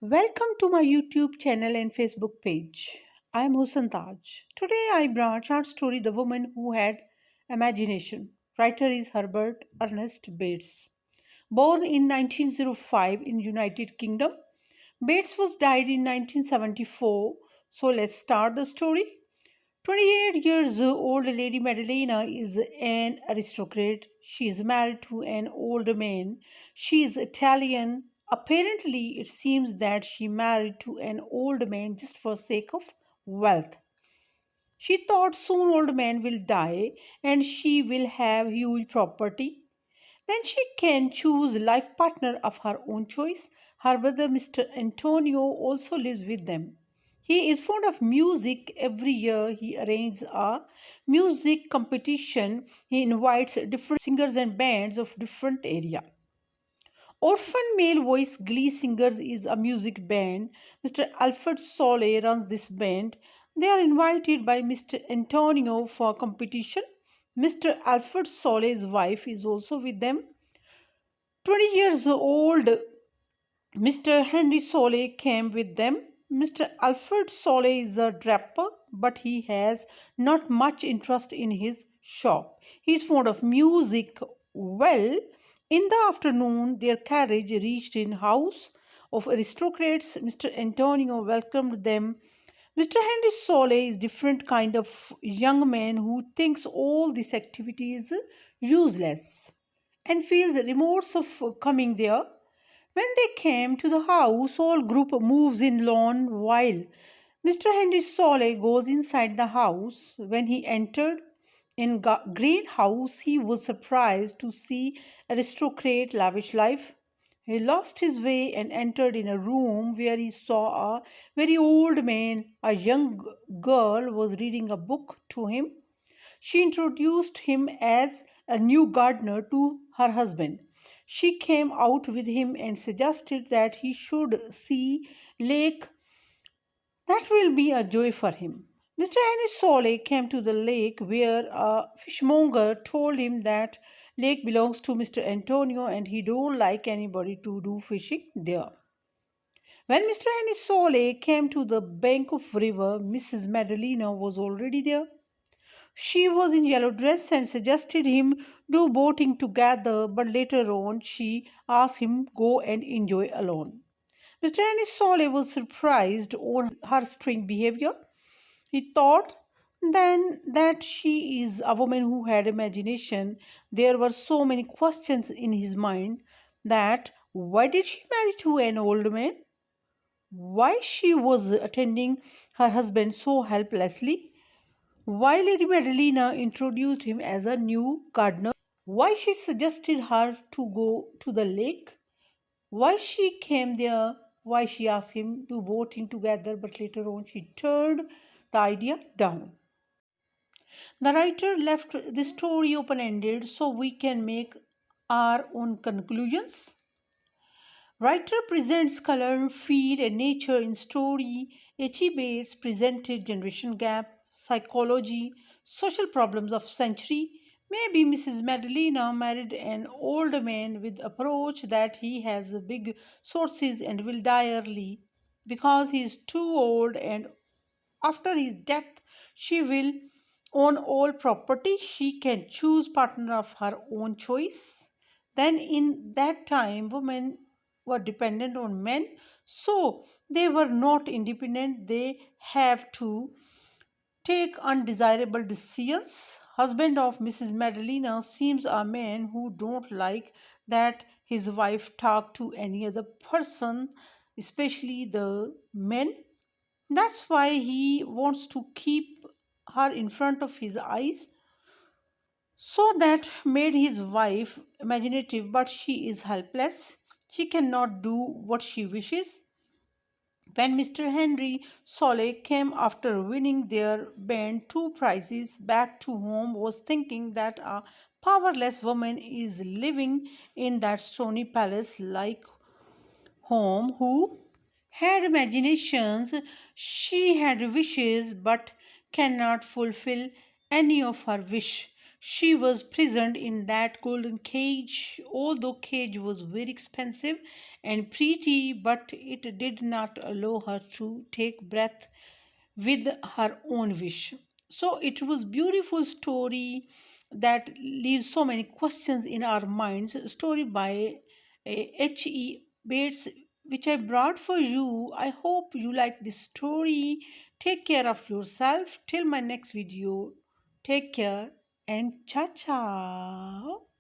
Welcome to my YouTube channel and Facebook page. I am Hussein Taj. Today I brought short story The Woman Who Had Imagination. Writer is Herbert Ernest Bates. Born in 1905 in United Kingdom, Bates was died in 1974. So let's start the story. 28 years old Lady Madalena is an aristocrat. She is married to an old man. She is Italian. Apparently, it seems that she married to an old man just for sake of wealth. She thought soon old man will die and she will have huge property. Then she can choose life partner of her own choice. Her brother Mr. Antonio also lives with them. He is fond of music. Every year he arranges a music competition. He invites different singers and bands of different area. Orphan Male Voice Glee Singers is a music band. Mr. Alfred Solé runs this band. They are invited by Mr. Antonio for competition. Mr. Alfred Solé's wife is also with them. 20 years old Mr. Henry Solé came with them. Mr. Alfred Solé is a draper, but he has not much interest in his shop. He is fond of music. Well, in the afternoon, their carriage reached in house of aristocrats. Mr. Antonio welcomed them. Mr. Henry Solé is different kind of young man who thinks all this activity is useless and feels remorse of coming there. When they came to the house, all group moves in lawn while Mr. Henry Solé goes inside the house. When he entered in greenhouse, he was surprised to see aristocrat lavish life. He lost his way and entered in a room where he saw a very old man. A young girl was reading a book to him. She introduced him as a new gardener to her husband. She came out with him and suggested that he should see lake. That will be a joy for him. Mr. Henry Solé came to the lake where a fishmonger told him that lake belongs to Mr. Antonio and he don't like anybody to do fishing there. When Mr. Henry Solé came to the bank of river, Mrs. Madalena was already there. She was in yellow dress and suggested him do boating together, but later on she asked him go and enjoy alone. Mr. Henry Solé was surprised on her strange behavior. He thought then that she is a woman who had imagination. There were so many questions in his mind that why did she marry to an old man? Why she was attending her husband so helplessly? Why Lady Madalena introduced him as a new gardener? Why she suggested her to go to the lake? Why she came there? Why she asked him to boating together, but later on she turned the idea down. The writer left the story open ended so we can make our own conclusions. Writer presents color, feel, and nature in story. H.E. Bates presented generation gap, psychology, social problems of century. Maybe Mrs. Madalena married an old man with approach that he has big sources and will die early because he is too old and after his death she will own all property. She can choose partner of her own choice. Then in that time women were dependent on men, so they were not independent. They have to take undesirable decisions. Husband of Mrs. Madalena seems a man who don't like that his wife talk to any other person, especially the men. That's why he wants to keep her in front of his eyes. So that made his wife imaginative, but she is helpless. She cannot do what she wishes. When Mr. Henry Solé came after winning their band two prizes back to home, was thinking that a powerless woman is living in that stony palace like home who had imaginations, she had wishes but cannot fulfill any of her wish. She was prisoned in that golden cage, although cage was very expensive and pretty, but it did not allow her to take breath with her own wish. So it was beautiful story that leaves so many questions in our minds. A story by H.E. Bates, which I brought for you. I hope you like this story. Take care of yourself. Till my next video. Take care and ciao ciao.